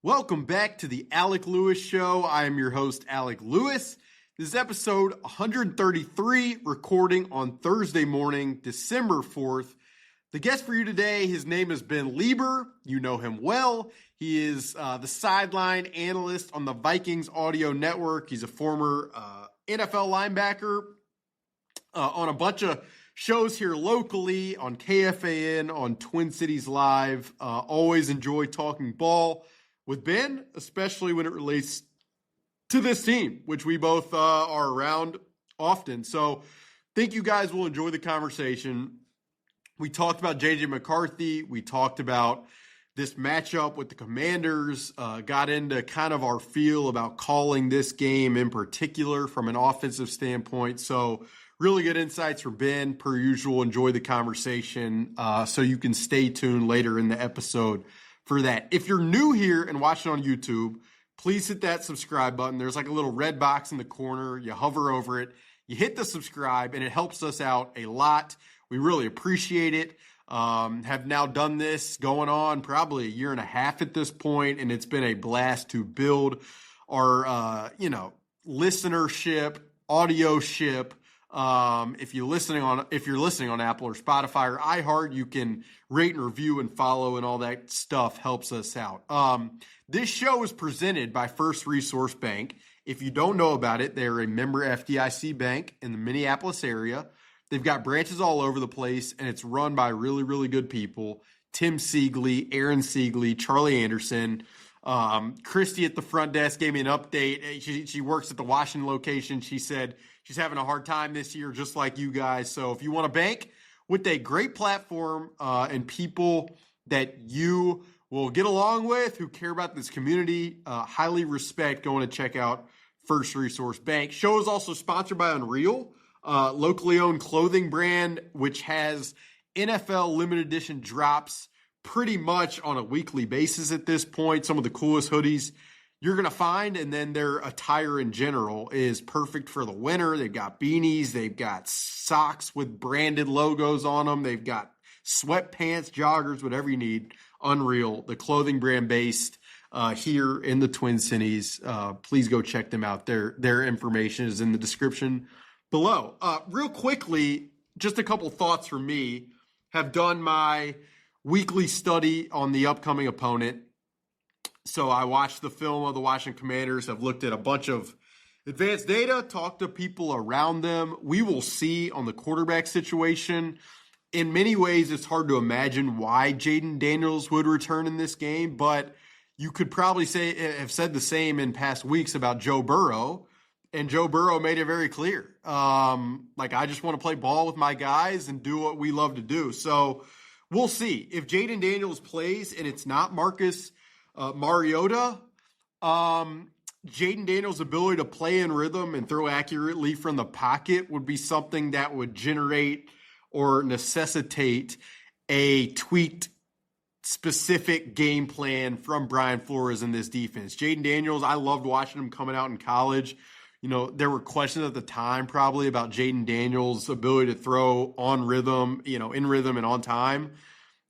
Welcome back to the Alec Lewis Show. I am your host, Alec Lewis. This is episode 133, recording on Thursday morning, December 4th. The guest for you today, his name is Ben Leber. You know him well. He is the sideline analyst on the Vikings audio network. He's a former NFL linebacker on a bunch of shows here locally, on KFAN, on Twin Cities Live. Always enjoy talking ball with Ben, especially when it relates to this team, which we both are around often. So think you guys will enjoy the conversation. We talked about J.J. McCarthy. We talked about this matchup with the Commanders, got into kind of our feel about calling this game in particular from an offensive standpoint. So really good insights from Ben, per usual. Enjoy the conversation so you can stay tuned later in the episode for that. If you're new here and watching on YouTube, please hit that subscribe button. There's like a little red box in the corner. You hover over it, you hit the subscribe, and it helps us out a lot. We really appreciate it. Have now done this going on probably a year and a half at this point, and it's been a blast to build our, listenership, audio ship. If you're listening on Apple or Spotify or iHeart, you can rate and review and follow, and all that stuff helps us out. This show is presented by First Resource Bank. If you don't know about it, they're a member FDIC bank in the Minneapolis area. They've got branches all over the place, and it's run by really, really good people. Tim Siegley, Aaron Siegley, Charlie Anderson. Christy at the front desk gave me an update. She works at the Washington location. She said she's having a hard time this year, just like you guys. So if you want a bank with a great platform and people that you will get along with, who care about this community, highly respect going to check out First Resource Bank. Show is also sponsored by Unreal, locally owned clothing brand, which has NFL limited edition drops pretty much on a weekly basis at this point. Some of the coolest hoodies you're going to find, and then their attire in general is perfect for the winter. They've got beanies, they've got socks with branded logos on them, they've got sweatpants, joggers, whatever you need. Unreal, the clothing brand based here in the Twin Cities. Please go check them out. Their information is in the description below. Real quickly, just a couple thoughts from me. Have done my weekly study on the upcoming opponent. So I watched the film of the Washington Commanders. I've looked at a bunch of advanced data, talked to people around them. We will see on the quarterback situation. In many ways, it's hard to imagine why Jaden Daniels would return in this game, but you could probably have said the same in past weeks about Joe Burrow, and Joe Burrow made it very clear. I just want to play ball with my guys and do what we love to do. So we'll see. If Jaden Daniels plays and it's not Marcus Mariota, Jaden Daniels' ability to play in rhythm and throw accurately from the pocket would be something that would generate or necessitate a tweaked specific game plan from Brian Flores in this defense. Jaden Daniels, I loved watching him coming out in college. You know, there were questions at the time probably about Jaden Daniels' ability to throw on rhythm, in rhythm and on time.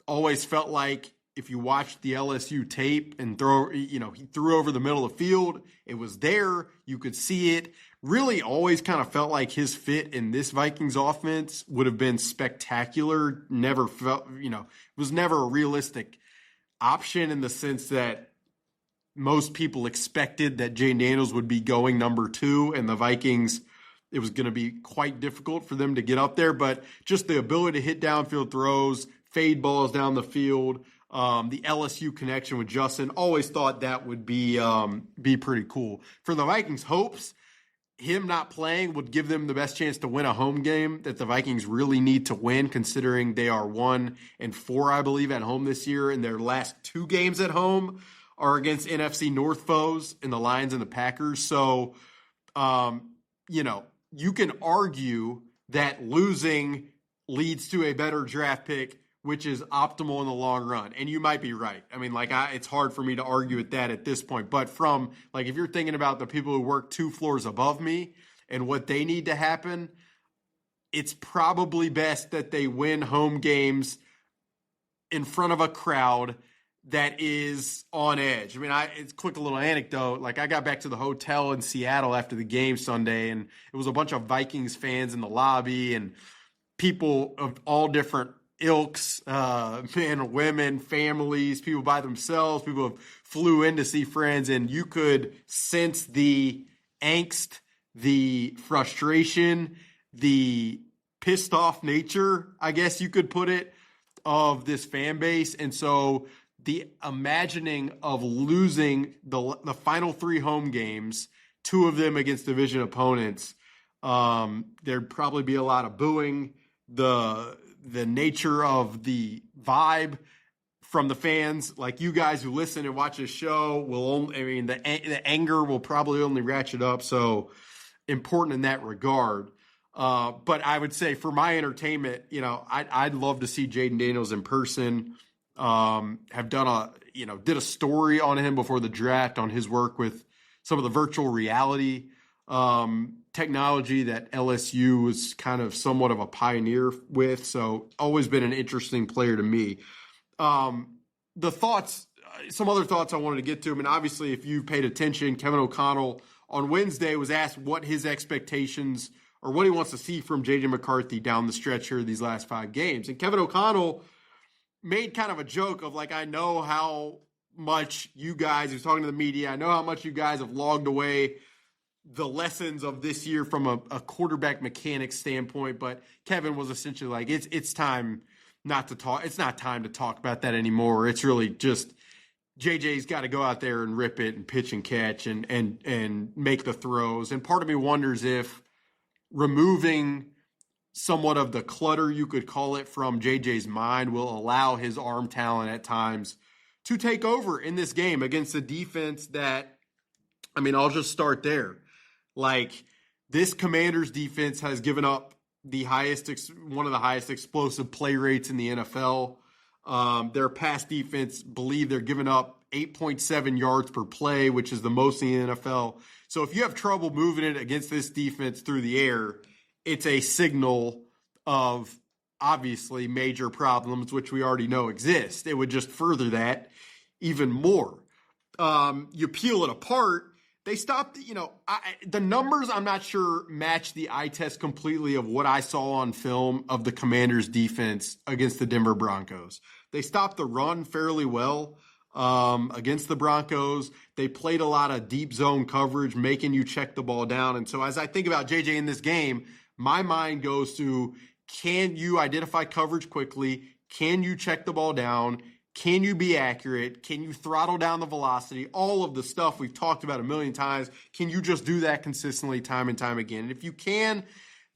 Always felt like if you watched the LSU tape and he threw over the middle of the field, it was there. You could see it. Really always kind of felt like his fit in this Vikings offense would have been spectacular. Never felt, was never a realistic option in the sense that most people expected that Jaden Daniels would be going number 2, and the Vikings, it was going to be quite difficult for them to get up there. But just the ability to hit downfield throws, fade balls down the field, the LSU connection with Justin, always thought that would be pretty cool. For the Vikings' hopes, him not playing would give them the best chance to win a home game that the Vikings really need to win, considering they are 1-4, I believe, at home this year, and their last 2 games at home are against NFC North foes in the Lions and the Packers. So, you can argue that losing leads to a better draft pick, which is optimal in the long run. And you might be right. I mean, it's hard for me to argue at that at this point. But from, if you're thinking about the people who work 2 floors above me and what they need to happen, it's probably best that they win home games in front of a crowd that is on edge. I mean, it's a quick little anecdote. Like, I got back to the hotel in Seattle after the game Sunday, and it was a bunch of Vikings fans in the lobby and people of all different ilks, men, women, families, people by themselves, people who flew in to see friends, and you could sense the angst, the frustration, the pissed off nature, I guess you could put it, of this fan base. And so the imagining of losing the final 3 home games, 2 of them against division opponents, there'd probably be a lot of booing. The nature of the vibe from the fans, like you guys who listen and watch this show, will only, I mean, the anger will probably only ratchet up. So important in that regard. But I would say for my entertainment, I'd love to see Jaden Daniels in person. Have done did a story on him before the draft on his work with some of the virtual reality technology that LSU was kind of somewhat of a pioneer with. So always been an interesting player to me. The thoughts, some other thoughts I wanted to get to. I mean, obviously, if you paid attention, Kevin O'Connell on Wednesday was asked what his expectations or what he wants to see from J.J. McCarthy down the stretch here these last 5 games. And Kevin O'Connell made kind of a joke of like, I know how much you guys, he was talking to the media, I know how much you guys have logged away the lessons of this year from a quarterback mechanics standpoint. But Kevin was essentially like, it's time not to talk. It's not time to talk about that anymore. It's really just JJ's got to go out there and rip it and pitch and catch and make the throws. And part of me wonders if removing somewhat of the clutter, you could call it, from JJ's mind will allow his arm talent at times to take over in this game against a defense that, I mean, I'll just start there. Like, this Commanders defense has given up one of the highest explosive play rates in the NFL. Their pass defense, believe they're giving up 8.7 yards per play, which is the most in the NFL. So if you have trouble moving it against this defense through the air, it's a signal of obviously major problems, which we already know exist. It would just further that even more. You peel it apart, they stopped, the numbers I'm not sure match the eye test completely of what I saw on film of the Commanders defense against the Denver Broncos. They stopped the run fairly well against the Broncos. They played a lot of deep zone coverage, making you check the ball down. And so as I think about JJ in this game, my mind goes to, can you identify coverage quickly? Can you check the ball down? Can you be accurate? Can you throttle down the velocity? All of the stuff we've talked about a million times. Can you just do that consistently time and time again? And if you can,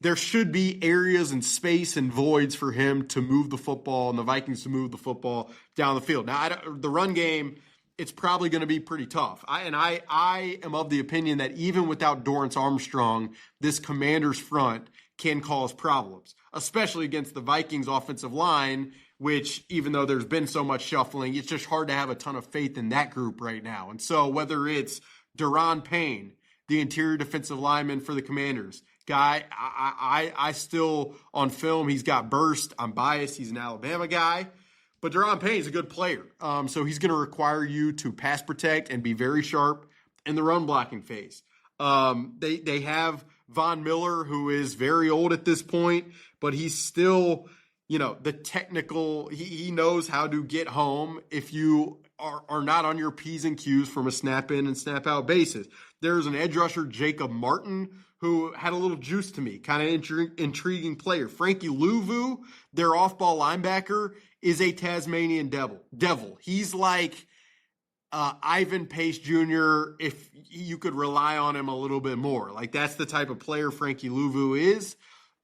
there should be areas and space and voids for him to move the football and the Vikings to move the football down the field. Now, the run game, it's probably going to be pretty tough. I am of the opinion that even without Dorrance Armstrong, this Commanders front can cause problems, especially against the Vikings offensive line, which, even though there's been so much shuffling, it's just hard to have a ton of faith in that group right now. And so whether it's Deron Payne, the interior defensive lineman for the Commanders, guy, I still, on film, he's got burst. I'm biased. He's an Alabama guy. But Deron Payne is a good player. So he's going to require you to pass protect and be very sharp in the run blocking phase. They have Von Miller, who is very old at this point, but he's still, the technical, he knows how to get home if you are not on your P's and Q's from a snap in and snap out basis. There's an edge rusher, Jacob Martin, who had a little juice to me, kind of intriguing player. Frankie Louvu, their off-ball linebacker, is a Tasmanian devil. He's like Ivan Pace Jr. if you could rely on him a little bit more. Like, that's the type of player Frankie Louvu is.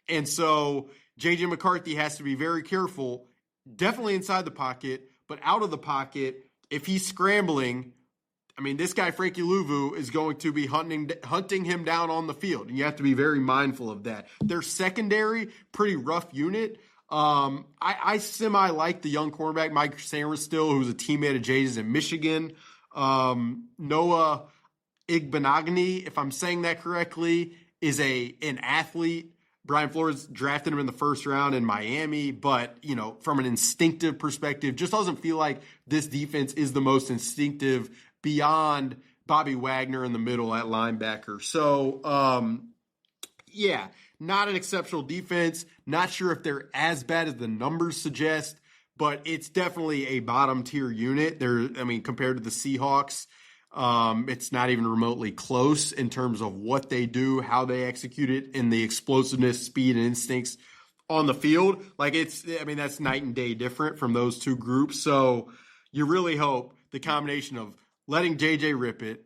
And so J.J. McCarthy has to be very careful, definitely inside the pocket, but out of the pocket, if he's scrambling, I mean, this guy, Frankie Louvu, is going to be hunting him down on the field, and you have to be very mindful of that. Their secondary, pretty rough unit. I semi-like the young cornerback, Mike Sainristil, who's a teammate of Jay's in Michigan. Noah Igbenogany, if I'm saying that correctly, is an athlete, Brian Flores drafted him in the first round in Miami, but, from an instinctive perspective, just doesn't feel like this defense is the most instinctive beyond Bobby Wagner in the middle at linebacker. So, not an exceptional defense. Not sure if they're as bad as the numbers suggest, but it's definitely a bottom tier unit. Compared to the Seahawks, it's not even remotely close in terms of what they do, how they execute it, and the explosiveness, speed, and instincts on the field. That's night and day different from those two groups. So you really hope the combination of letting J.J. rip it,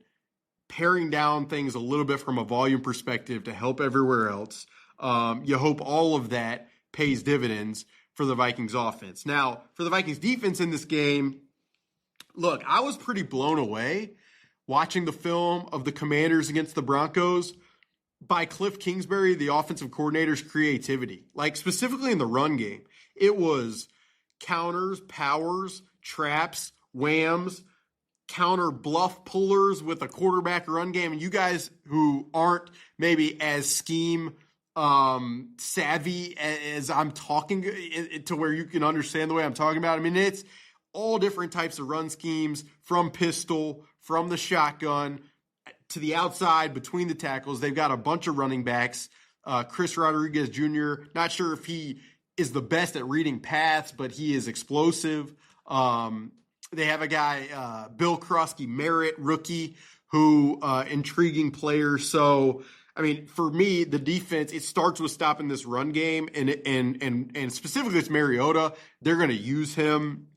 paring down things a little bit from a volume perspective to help everywhere else. You hope all of that pays dividends for the Vikings offense. Now, for the Vikings defense in this game, look, I was pretty blown away watching the film of the Commanders against the Broncos by Cliff Kingsbury, the offensive coordinator's creativity. Specifically in the run game, it was counters, powers, traps, whams, counter bluff pullers with a quarterback run game. And you guys who aren't maybe as scheme savvy as I'm talking to where you can understand the way I'm talking about. It's all different types of run schemes, from pistol, from the shotgun to the outside between the tackles. They've got a bunch of running backs. Chris Rodriguez Jr., not sure if he is the best at reading paths, but he is explosive. They have a guy, Bill Krosky Merritt, rookie, who intriguing player. So, for me, the defense, it starts with stopping this run game, and specifically it's Mariota. They're going to use him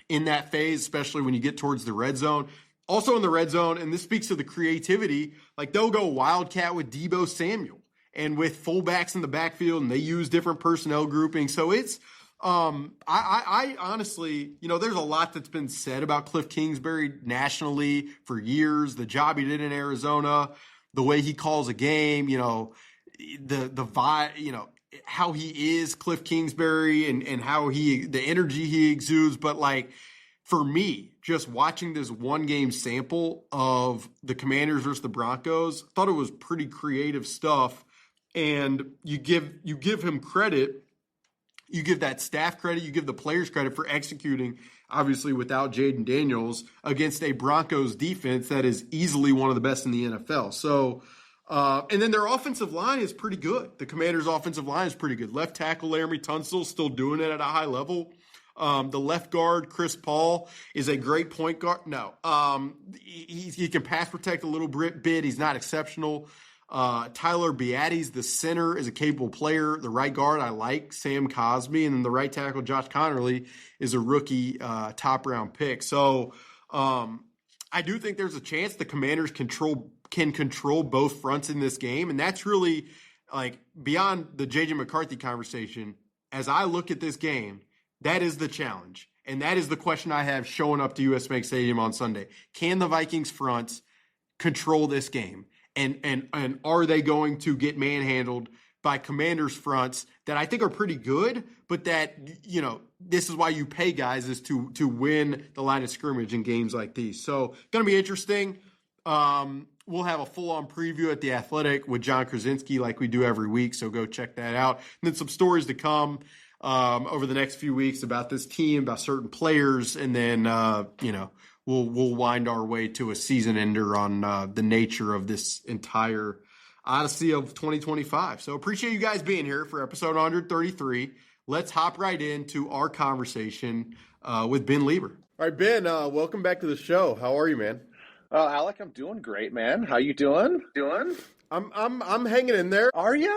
in that phase, especially when you get towards the red zone. Also in the red zone, and this speaks to the creativity, they'll go wildcat with Deebo Samuel and with fullbacks in the backfield, and they use different personnel groupings. So it's I honestly, there's a lot that's been said about Cliff Kingsbury nationally for years. The job he did in Arizona, the way he calls a game, the vibe, how he is Cliff Kingsbury and how the energy he exudes. But for me, just watching this one game sample of the Commanders versus the Broncos, thought it was pretty creative stuff. And you give him credit. You give that staff credit, you give the players credit for executing, obviously without Jaden Daniels, against a Broncos defense that is easily one of the best in the NFL. So, and then their offensive line is pretty good. The Commanders' offensive line is pretty good. Left tackle Laramie Tunsil still doing it at a high level. The left guard, Chris Paul, is a great point guard. No, he can pass protect a little bit. He's not exceptional. Tyler Beatty's the center, is a capable player. The right guard, I like Sam Cosmi. And then the right tackle, Josh Connerly, is a rookie top-round pick. So I do think there's a chance the Commanders can control both fronts in this game. And that's really, beyond the J.J. McCarthy conversation, as I look at this game, that is the challenge. And that is the question I have showing up to US Bank Stadium on Sunday. Can the Vikings fronts control this game? And are they going to get manhandled by Commanders fronts that I think are pretty good, but that, this is why you pay guys, is to win the line of scrimmage in games like these. So going to be interesting. We'll have a full-on preview at The Athletic with John Krasinski like we do every week, so go check that out. And then some stories to come over the next few weeks about this team, about certain players, and then, we'll wind our way to a season ender on the nature of this entire odyssey of 2025. So appreciate you guys being here for episode 133. Let's hop right into our conversation with Ben Leber. All right, Ben, welcome back to the show. How are you, man? Alec, I'm doing great, man. How you doing? I'm hanging in there. Are ya?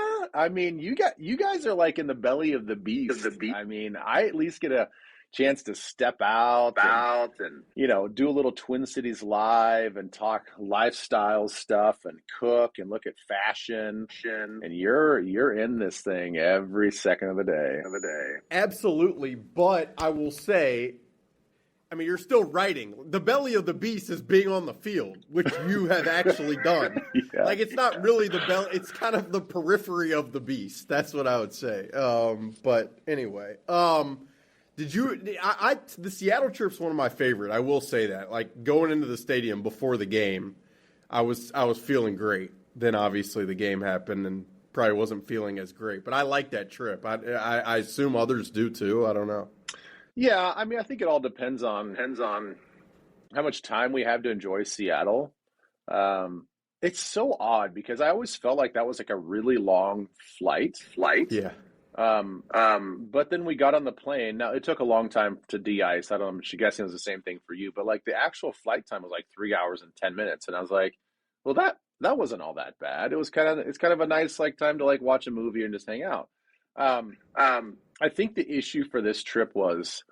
You guys are like in the belly of the beast. I at least get a chance to step out and do a little Twin Cities Live and talk lifestyle stuff and cook and look at fashion. And you're in this thing every second of the day. Absolutely, but I will say, you're still writing. The belly of the beast is being on the field, which you have actually done. Yeah. It's not really the belly; it's kind of the periphery of the beast. That's what I would say. But anyway, did you? The Seattle trip's one of my favorite. I will say that. Going into the stadium before the game, I was feeling great. Then obviously the game happened, and probably wasn't feeling as great. But I like that trip. I assume others do too. I don't know. Yeah, I mean, I think it all depends on how much time we have to enjoy Seattle. Um, it's so odd because I always felt like that was like a really long flight. Yeah. But then we got on the plane. Now it took a long time to de-ice. I don't know, I'm guessing it was the same thing for you, but like the actual flight time was like 3 hours and 10 minutes. And I was like, well, that wasn't all that bad. It's kind of a nice like time to like watch a movie and just hang out. Um, I think the issue for this trip was,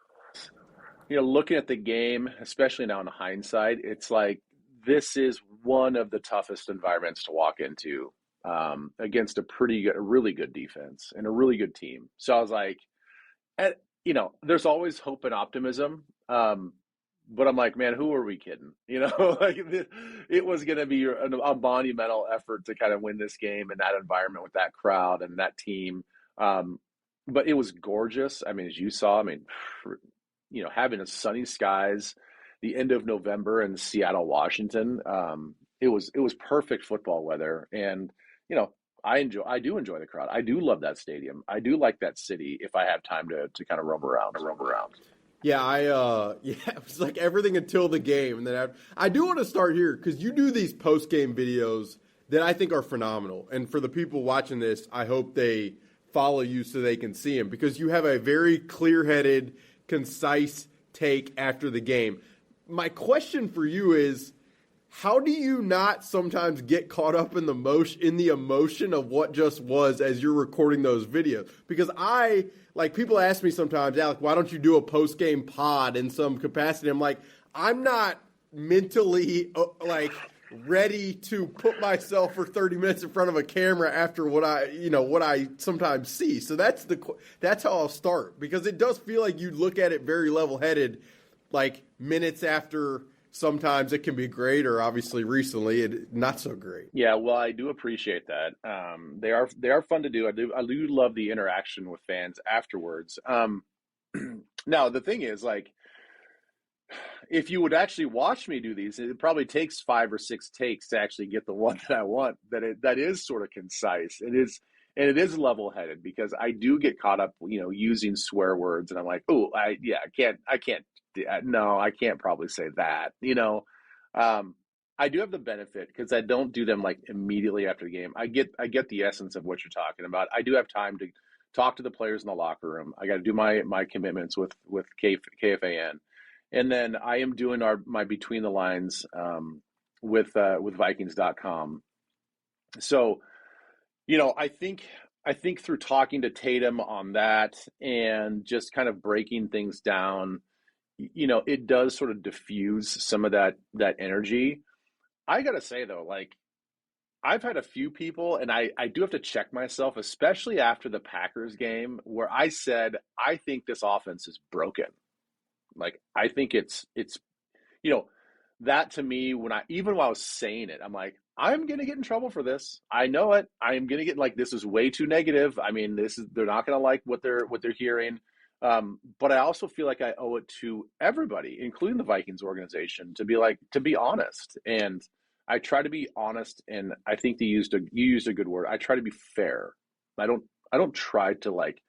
looking at the game, especially now in hindsight, it's like this is one of the toughest environments to walk into against a really good defense and a really good team. So I was like, there's always hope and optimism. But I'm like, man, who are we kidding? Like it was going to be a monumental effort to kind of win this game in that environment with that crowd and that team. But it was gorgeous. I mean, as you saw, having a sunny skies, the end of November in Seattle, Washington, it was perfect football weather. And, I do enjoy the crowd. I do love that stadium. I do like that city if I have time to kind of roam around. Yeah, it was like everything until the game. And then I do want to start here because you do these post-game videos that I think are phenomenal. And for the people watching this, I hope they follow you so they can see them because you have a very clear-headed, concise take after the game. My question for you is, how do you not sometimes get caught up in the emotion of what just was as you're recording those videos? Because people ask me sometimes, Alec, why don't you do a post-game pod in some capacity? I'm like, I'm not mentally ready to put myself for 30 minutes in front of a camera after what I sometimes see. So that's how I'll start, because it does feel like you look at it very level-headed, like minutes after. Sometimes it can be great, or obviously recently it not so great. Yeah, well, I do appreciate that. They are fun to do. I do love the interaction with fans afterwards. Now the thing is, like, if you would actually watch me do these, it probably takes 5 or 6 takes to actually get the one that I want. That is sort of concise. It is level-headed because I do get caught up, using swear words, and I'm like, oh, I can't. No, I can't probably say that. I do have the benefit because I don't do them like immediately after the game. I get the essence of what you're talking about. I do have time to talk to the players in the locker room. I got to do my commitments with KFAN, and then I am doing my between the lines with Vikings.com. So, I think through talking to Tatum on that and just kind of breaking things down, it does sort of diffuse some of that energy. I gotta say though, like, I've had a few people, and I do have to check myself, especially after the Packers game, where I said, I think this offense is broken. Like, I think it's that to me, even while I was saying it, I'm like, I'm gonna get in trouble for this. I know it. I am gonna get, like, this is way too negative. I mean, they're not gonna like what they're hearing. But I also feel like I owe it to everybody, including the Vikings organization, to be honest. And I try to be honest, and I think you used a good word. I try to be fair. I don't try to like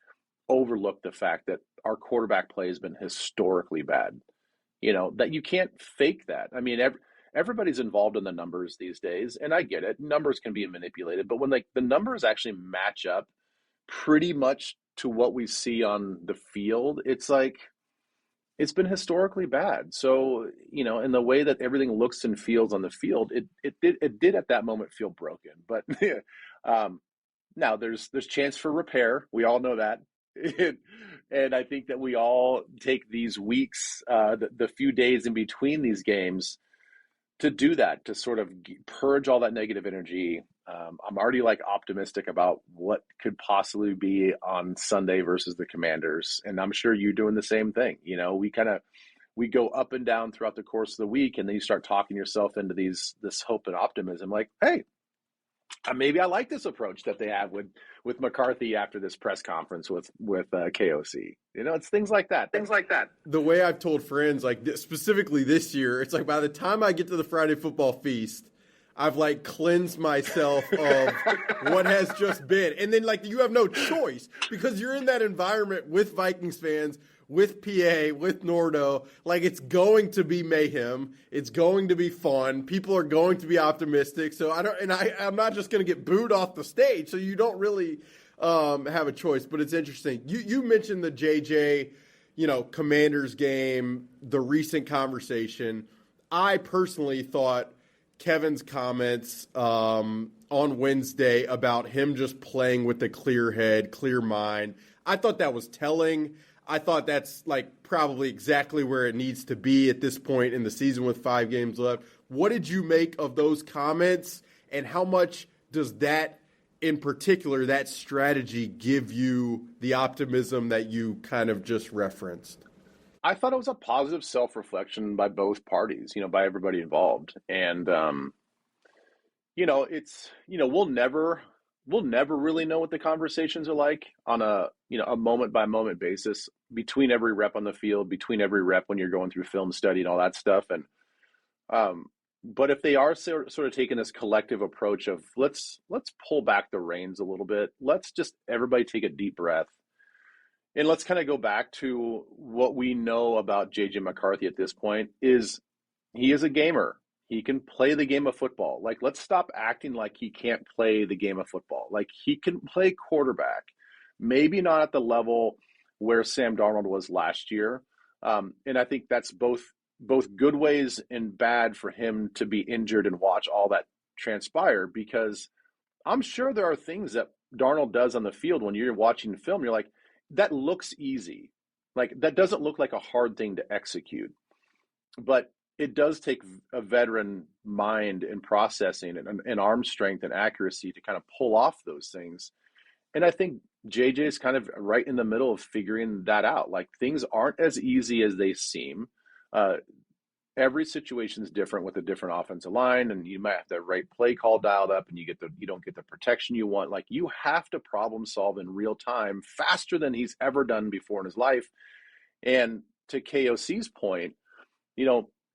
overlook the fact that our quarterback play has been historically bad. That you can't fake that. I mean, everybody's involved in the numbers these days, and I get it. Numbers can be manipulated, but when like the numbers actually match up pretty much to what we see on the field, it's like it's been historically bad. So, in the way that everything looks and feels on the field, it did at that moment feel broken. But now there's chance for repair. We all know that. And I think that we all take these weeks, the few days in between these games, to do that, to sort of purge all that negative energy. I'm already like optimistic about what could possibly be on Sunday versus the Commanders, and I'm sure you're doing the same thing. We go up and down throughout the course of the week, and then you start talking yourself into this hope and optimism. Like, hey, maybe I like this approach that they have with McCarthy after this press conference with KOC. It's things like that. The way I've told friends, like specifically this year, it's like by the time I get to the Friday football feast, I've like cleansed myself of what has just been. And then like you have no choice because you're in that environment with Vikings fans, with PA, with Nordo. Like it's going to be mayhem. It's going to be fun. People are going to be optimistic. So I'm not just going to get booed off the stage. So you don't really have a choice, but it's interesting. You mentioned the JJ, Commanders game, the recent conversation. I personally thought Kevin's comments on Wednesday about him just playing with a clear head, clear mind, I thought that was telling. I thought that's like probably exactly where it needs to be at this point in the season with 5 games left. What did you make of those comments, and how much does that, in particular, that strategy give you the optimism that you kind of just referenced? I thought it was a positive self-reflection by both parties, by everybody involved. And, we'll never really know what the conversations are like on a moment by moment basis between every rep on the field, between every rep when you're going through film study and all that stuff. And, but if they are sort of taking this collective approach of let's pull back the reins a little bit, let's just everybody take a deep breath. And let's kind of go back to what we know about J.J. McCarthy at this point is he is a gamer. He can play the game of football. Like, let's stop acting like he can't play the game of football. Like, he can play quarterback, maybe not at the level where Sam Darnold was last year. And I think that's both good ways and bad for him to be injured and watch all that transpire, because I'm sure there are things that Darnold does on the field when you're watching film. You're like, that looks easy. Like, that doesn't look like a hard thing to execute. But it does take a veteran mind and processing and arm strength and accuracy to kind of pull off those things. And I think JJ is kind of right in the middle of figuring that out. Like, things aren't as easy as they seem. Every situation is different with a different offensive line, and you might have the right play call dialed up, and you don't get the protection you want. Like, you have to problem solve in real time faster than he's ever done before in his life. And to KOC's point,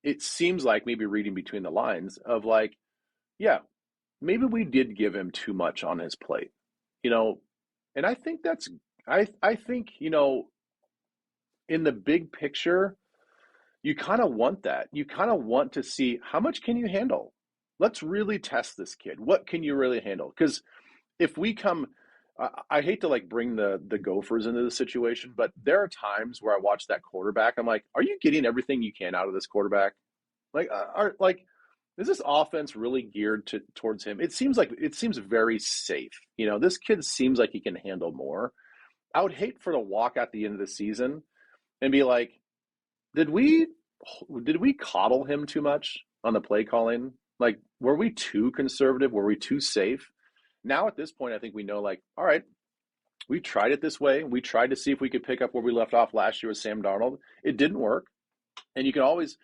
it seems like, maybe reading between the lines, of like, yeah, maybe we did give him too much on his plate, and I think I think, in the big picture, you kind of want that. You kind of want to see, how much can you handle? Let's really test this kid. What can you really handle? Because if we come, I hate to like bring the Gophers into the situation, but there are times where I watch that quarterback. I'm like, are you getting everything you can out of this quarterback? Like, is this offense really geared towards him? It seems very safe. This kid seems like he can handle more. I would hate for to walk at the end of the season and be like, did we coddle him too much on the play calling? Like, were we too conservative? Were we too safe? Now at this point, I think we know, like, all right, we tried it this way. We tried to see if we could pick up where we left off last year with Sam Darnold. It didn't work. And you can always,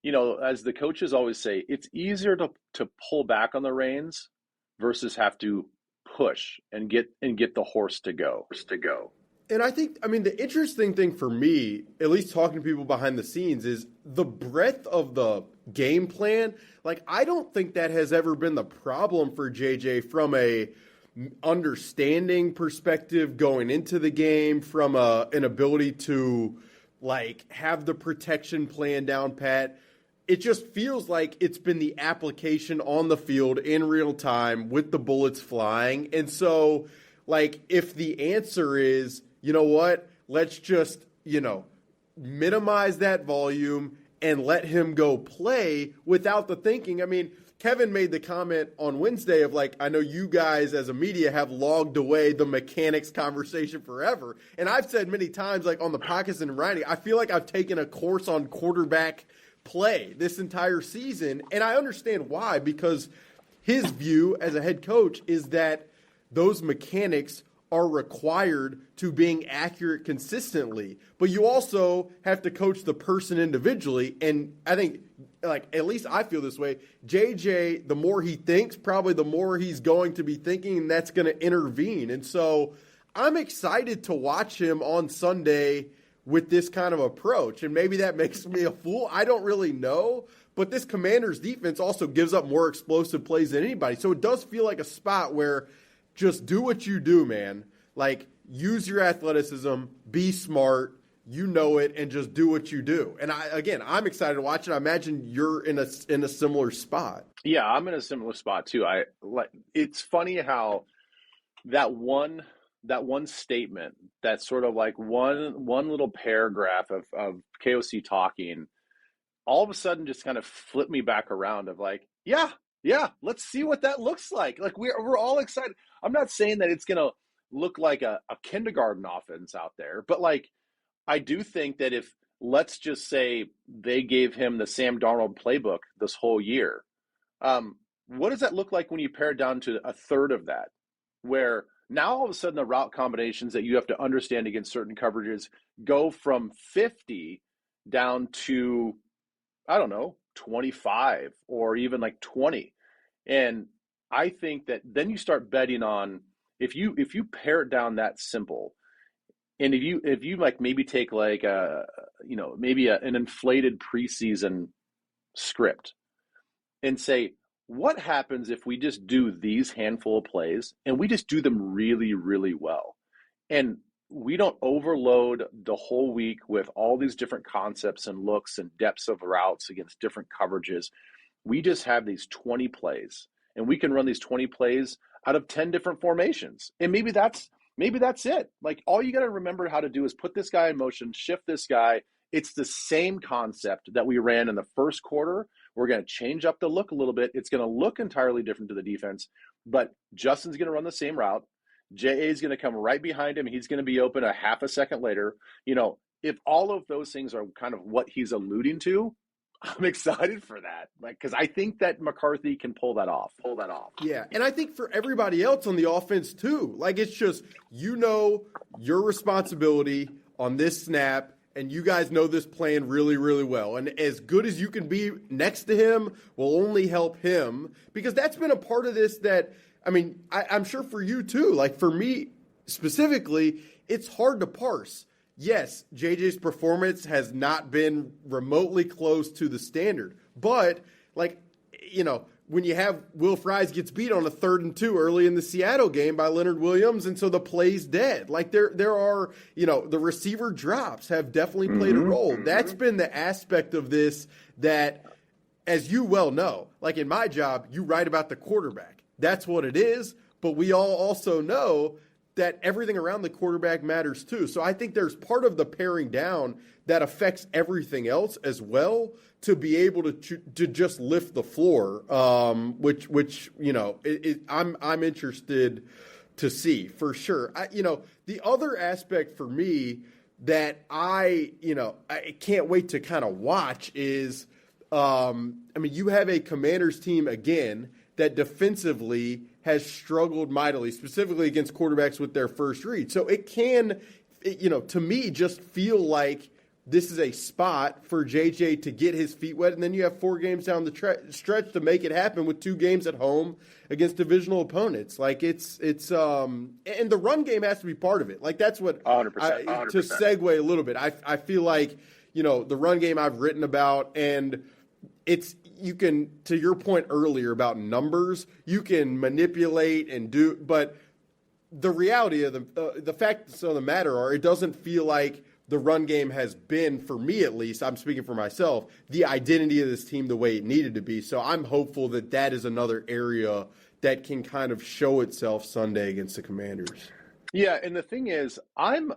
as the coaches always say, it's easier to pull back on the reins versus have to push and get the horse to go. And I think, the interesting thing for me, at least talking to people behind the scenes, is the breadth of the game plan. Like, I don't think that has ever been the problem for JJ from a understanding perspective going into the game, from an ability to, like, have the protection plan down pat. It just feels like it's been the application on the field in real time with the bullets flying. And so, like, if the answer is, you know what, let's just, minimize that volume and let him go play without the thinking. Kevin made the comment on Wednesday of like, I know you guys as a media have logged away the mechanics conversation forever. And I've said many times, like on the podcast and writing, I feel like I've taken a course on quarterback play this entire season. And I understand why, because his view as a head coach is that those mechanics are required to being accurate consistently, but you also have to coach the person individually. And I think, like, at least I feel this way, JJ, the more he thinks, probably the more he's going to be thinking, and that's going to intervene. And so I'm excited to watch him on Sunday with this kind of approach. And maybe that makes me a fool. I don't really know, but this Commanders defense also gives up more explosive plays than anybody. So it does feel like a spot where just do what you do, man. Like, use your athleticism, be smart, you know it, and just do what you do. And I'm excited to watch it. I imagine you're in a similar spot. Yeah, I'm in a similar spot too. It's funny how that one statement, that sort of like one little paragraph of KOC talking, all of a sudden just kind of flipped me back around of like, yeah, let's see what that looks like. Like we're all excited. I'm not saying that it's gonna look like a kindergarten offense out there, but like I do think that if, let's just say, they gave him the Sam Darnold playbook this whole year, what does that look like when you pare it down to a third of that? Where now all of a sudden the route combinations that you have to understand against certain coverages go from 50 down to, I don't know, 25 or even like 20. And I think that then you start betting on, if you pare it down that simple, and if you like maybe take like an inflated preseason script and say, what happens if we just do these handful of plays and we just do them really, really well? And we don't overload the whole week with all these different concepts and looks and depths of routes against different coverages. We just have these 20 plays, and we can run these 20 plays out of 10 different formations. And maybe that's it. Like, all you got to remember how to do is put this guy in motion, shift this guy. It's the same concept that we ran in the first quarter. We're going to change up the look a little bit. It's going to look entirely different to the defense, but Justin's going to run the same route. J.A. is going to come right behind him. He's going to be open a half a second later. If all of those things are kind of what he's alluding to, I'm excited for that. Like, because I think that McCarthy can pull that off. Yeah, and I think for everybody else on the offense too, like, it's just, your responsibility on this snap, and you guys know this plan really, really well. And as good as you can be next to him will only help him, because that's been a part of this that, I mean, I'm sure for you too, like for me specifically, it's hard to parse. Yes, JJ's performance has not been remotely close to the standard, but when you have Will Fries gets beat on a 3rd and 2 early in the Seattle game by Leonard Williams, and so the play's dead. Like there are, the receiver drops have definitely played a role. That's been the aspect of this that, as you well know, like in my job, you write about the quarterback. That's what it is, but we all also know that everything around the quarterback matters too. So I think there's part of the paring down that affects everything else as well, to be able to just lift the floor, which I'm interested to see for sure. The other aspect for me that I can't wait to kind of watch is, you have a Commanders team again that defensively has struggled mightily, specifically against quarterbacks with their first read. So it can, to me, just feel like this is a spot for JJ to get his feet wet, and then you have 4 games down the stretch to make it happen with 2 games at home against divisional opponents. Like and the run game has to be part of it. Like that's what 100%. To segue a little bit, I feel like the run game I've written about, and you can, to your point earlier about numbers, you can manipulate and do, but the reality of the facts of the matter are, it doesn't feel like the run game has been, for me at least, I'm speaking for myself, the identity of this team the way it needed to be. So I'm hopeful that is another area that can kind of show itself Sunday against the Commanders. Yeah, and the thing is, I'm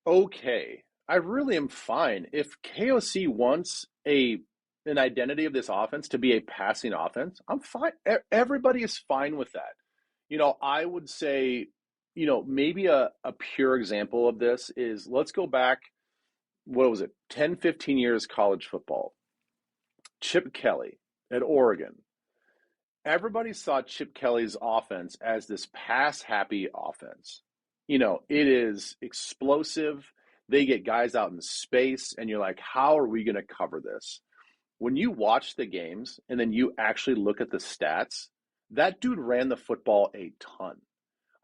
okay. I really am fine if KOC wants an identity of this offense to be a passing offense. I'm fine. Everybody is fine with that. I would say, maybe a pure example of this is, let's go back, 10, 15 years college football. Chip Kelly at Oregon. Everybody saw Chip Kelly's offense as this pass-happy offense. It is explosive. They get guys out in space, and you're like, how are we going to cover this? When you watch the games and then you actually look at the stats, that dude ran the football a ton.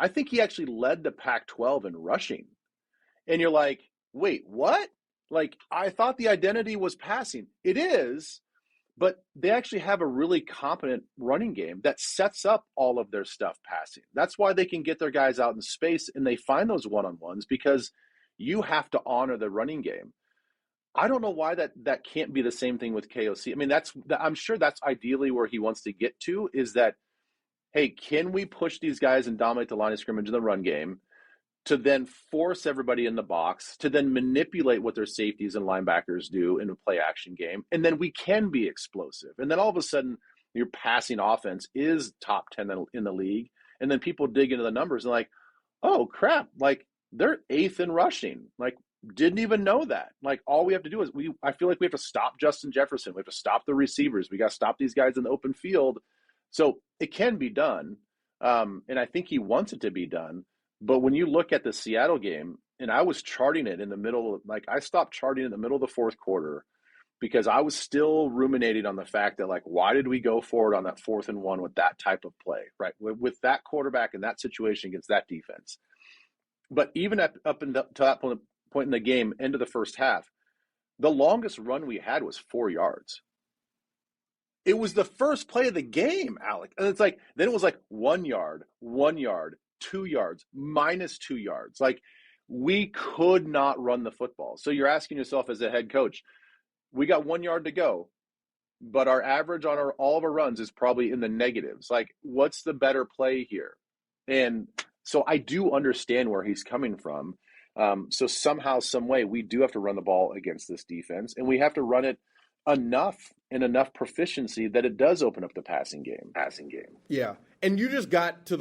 I think he actually led the Pac-12 in rushing. And you're like, wait, what? Like, I thought the identity was passing. It is, but they actually have a really competent running game that sets up all of their stuff passing. That's why they can get their guys out in space and they find those one-on-ones, because you have to honor the running game. I don't know why that can't be the same thing with KOC. I mean, I'm sure that's ideally where he wants to get to, is that, hey, can we push these guys and dominate the line of scrimmage in the run game, to then force everybody in the box, to then manipulate what their safeties and linebackers do in a play action game. And then we can be explosive. And then all of a sudden, your passing offense is top 10 in the league. And then people dig into the numbers and like, oh, crap, like they're 8th in rushing. Like, didn't even know that. Like, all we have to do is I feel like we have to stop Justin Jefferson. We have to stop the receivers. We got to stop these guys in the open field. So it can be done. And I think he wants it to be done. But when you look at the Seattle game, and I was charting it in the middle, like I stopped charting in the middle of the fourth quarter because I was still ruminating on the fact that, like, why did we go forward on that 4th and 1 with that type of play, right? With that quarterback in that situation against that defense. But even to that point in the game, end of the first half, the longest run we had was 4 yards. It was the first play of the game, Alec. And it's like, then it was like 1 yard, 2 yards, -2 yards. Like, we could not run the football. So you're asking yourself as a head coach, we got 1 yard to go, but our average on all of our runs is probably in the negatives. Like, what's the better play here? And so I do understand where he's coming from. So somehow, some way, we do have to run the ball against this defense, and we have to run it enough proficiency that it does open up the passing game. Yeah. And you just got to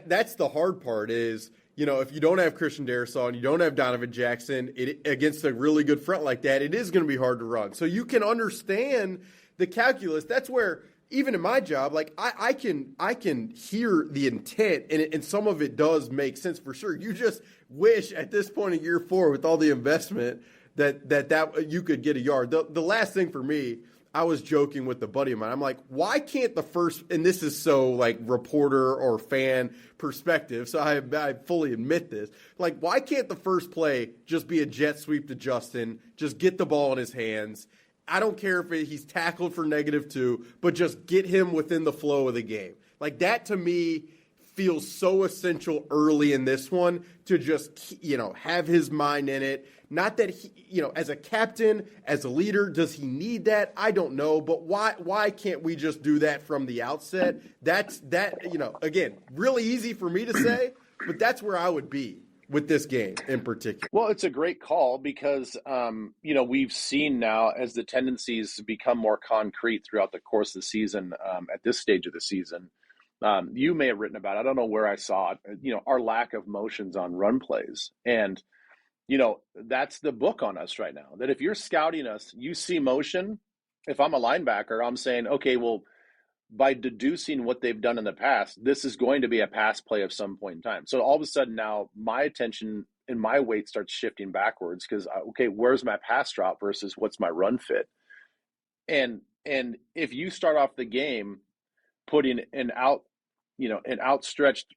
that's the hard part is, if you don't have Christian Darrisaw and you don't have Donovan Jackson against a really good front like that, it is going to be hard to run. So you can understand the calculus. That's where, even in my job, like I can hear the intent, and some of it does make sense for sure. You just wish at this point in year 4, with all the investment, that you could get a yard. The last thing for me, I was joking with a buddy of mine. I'm like, why can't the first, and this is so like reporter or fan perspective, so I fully admit this, like, why can't the first play just be a jet sweep to Justin, just get the ball in his hands? I don't care if he's tackled for -2, but just get him within the flow of the game. Like, that to me feels so essential early in this one, to just, have his mind in it. Not that he, as a captain, as a leader, does he need that? I don't know, but why can't we just do that from the outset? That's again, really easy for me to say, but that's where I would be with this game in particular. Well, it's a great call because, we've seen now, as the tendencies become more concrete throughout the course of the season, at this stage of the season, you may have written about it. I don't know where I saw it, our lack of motions on run plays. And, that's the book on us right now, that if you're scouting us, you see motion. If I'm a linebacker, I'm saying, okay, well, by deducing what they've done in the past, this is going to be a pass play of some point in time. So all of a sudden now my attention and my weight starts shifting backwards because, okay, where's my pass drop versus what's my run fit? And if you start off the game putting an outstretched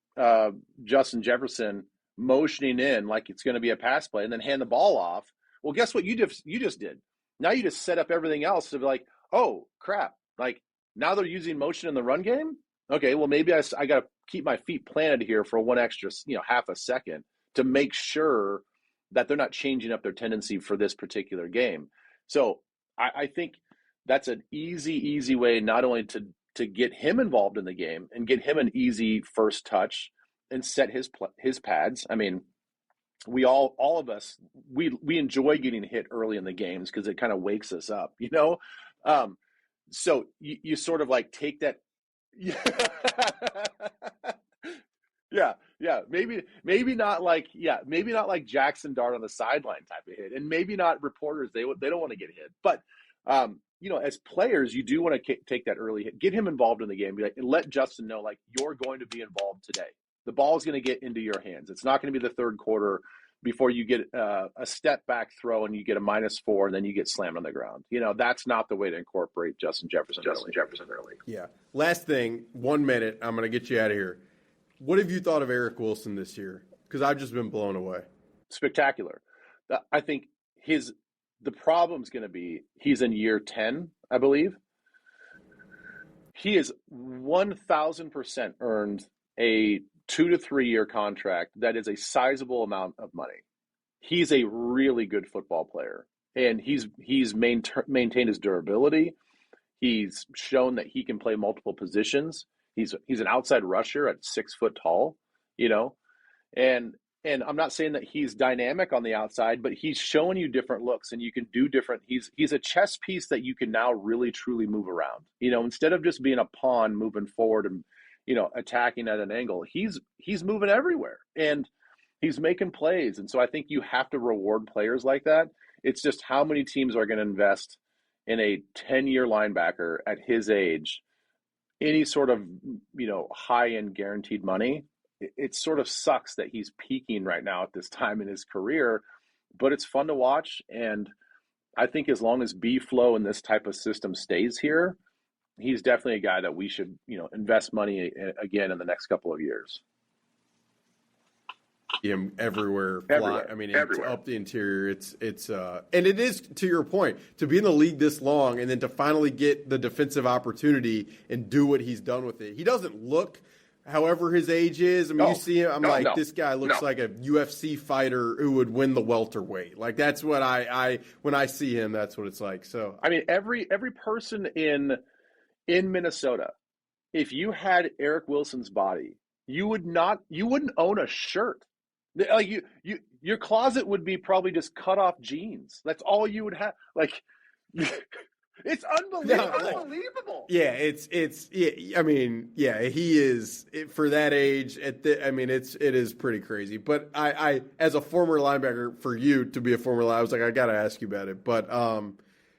Justin Jefferson motioning in like it's going to be a pass play and then hand the ball off, well, guess what you just did? Now you just set up everything else to be like, oh, crap, like, now they're using motion in the run game? Okay, well, maybe I got to keep my feet planted here for one extra, half a second to make sure that they're not changing up their tendency for this particular game. So I think that's an easy way not only to get him involved in the game and get him an easy first touch and set his pads. I mean, we all of us, we enjoy getting hit early in the games because it kind of wakes us up, So you sort of like take that. Yeah. Maybe not like Jackson Dart on the sideline type of hit, and maybe not reporters. They don't want to get hit, but as players, you do want to take that early hit, get him involved in the game, be like, and let Justin know, like, you're going to be involved today. The ball is going to get into your hands. It's not going to be the third quarter before you get a step back throw and you get a -4 and then you get slammed on the ground. That's not the way to incorporate Justin Jefferson early. Yeah. Last thing, 1 minute. I'm going to get you out of here. What have you thought of Eric Wilson this year? Because I've just been blown away. Spectacular. I think the problem's going to be he's in year 10, I believe. He is 1,000% earned a 2 to 3 year contract that is a sizable amount of money. He's a really good football player, and he's maintained his durability. He's shown that he can play multiple positions. He's an outside rusher at 6 foot tall, you know, and I'm not saying that he's dynamic on the outside, but he's showing you different looks, and you can do different. He's a chess piece that you can now really truly move around. You know, instead of just being a pawn moving forward and, you know, attacking at an angle, he's moving everywhere, and he's making plays. And so I think you have to reward players like that. It's just how many teams are going to invest in a 10-year linebacker at his age, any sort of, you know, high-end guaranteed money. It sort of sucks that he's peaking right now at this time in his career, but it's fun to watch. And I think as long as B flow and this type of system stays here, he's definitely a guy that we should, you know, invest money again in the next couple of years. Him everywhere. I mean, everywhere. Up the interior. It's and it is, to your point, to be in the league this long and then to finally get the defensive opportunity and do what he's done with it. He doesn't look, however his age is. I mean, you see him. This guy looks like a UFC fighter who would win the welterweight. Like, that's what I when I see him, that's what it's like. So I mean, every person in Minnesota, if you had Eric Wilson's body, you wouldn't own a shirt. Like your closet would be probably just cut off jeans. That's all you would have. Like, it's unbelievable. Yeah, I mean, he is for that age. It is pretty crazy. But I as a former linebacker, for you to be a former linebacker, I was like, I got to ask you about it. But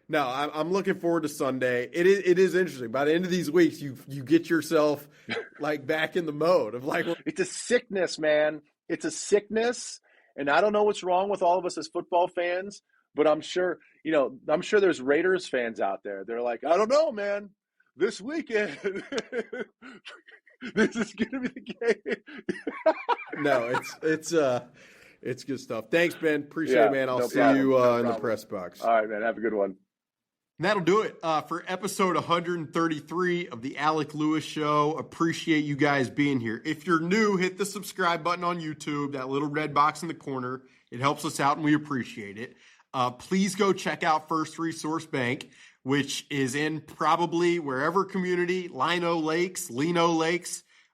no, I'm looking forward to Sunday. It is interesting. By the end of these weeks, you get yourself like back in the mode of like, it's a sickness, man. It's a sickness, and I don't know what's wrong with all of us as football fans, but I'm sure there's Raiders fans out there. They're like, I don't know, man. This weekend, this is gonna be the game. No, it's good stuff. Thanks, Ben. Appreciate it, man. I'll see you in the press box. All right, man. Have a good one. And that'll do it for episode 133 of the Alec Lewis Show. Appreciate you guys being here. If you're new, hit the subscribe button on YouTube, that little red box in the corner. It helps us out, and we appreciate it. Please go check out First Resource Bank, which is in probably wherever community, Lino Lakes,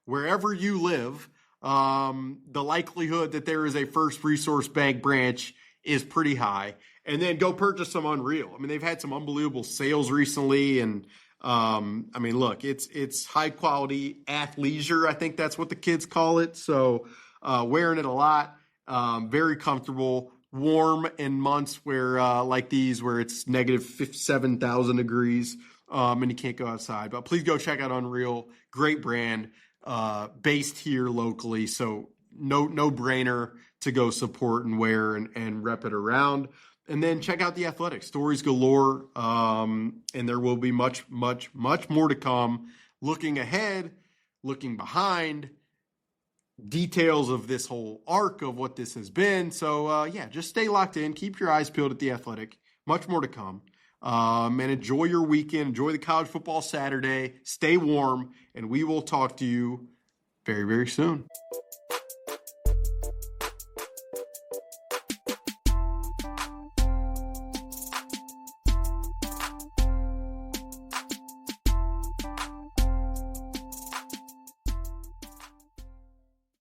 wherever you live. The likelihood that there is a First Resource Bank branch is pretty high. And then go purchase some Unreal. I mean, they've had some unbelievable sales recently. And, I mean, look, it's high quality athleisure. I think that's what the kids call it. So wearing it a lot, very comfortable, warm in months where like these, where it's negative 7,000 degrees and you can't go outside. But please go check out Unreal. Great brand, based here locally. So no brainer to go support and wear and rep it around. And then check out The Athletic, stories galore, and there will be much, much, much more to come. Looking ahead, looking behind, details of this whole arc of what this has been. So, just stay locked in. Keep your eyes peeled at The Athletic. Much more to come. And enjoy your weekend. Enjoy the college football Saturday. Stay warm, and we will talk to you very, very soon.